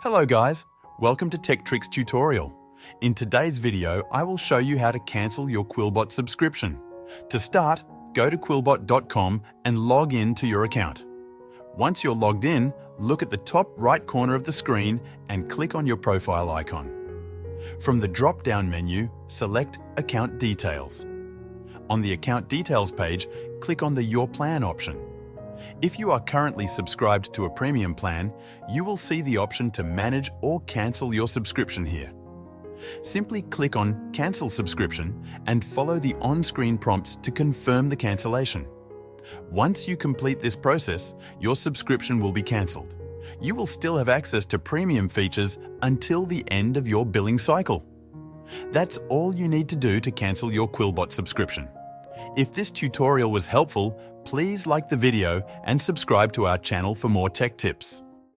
Hello guys, welcome to Tech Tricks tutorial. In today's video, I will show you how to cancel your Quillbot subscription. To start, go to quillbot.com and log in to your account. Once you're logged in, look at the top right corner of the screen and click on your profile icon. From the drop-down menu, select Account Details. On the Account Details page, click on the Your Plan option. If you are currently subscribed to a premium plan, you will see the option to manage or cancel your subscription here. Simply click on Cancel Subscription and follow the on-screen prompts to confirm the cancellation. Once you complete this process, your subscription will be cancelled. You will still have access to premium features until the end of your billing cycle. That's all you need to do to cancel your Quillbot subscription. If this tutorial was helpful, please like the video and subscribe to our channel for more tech tips.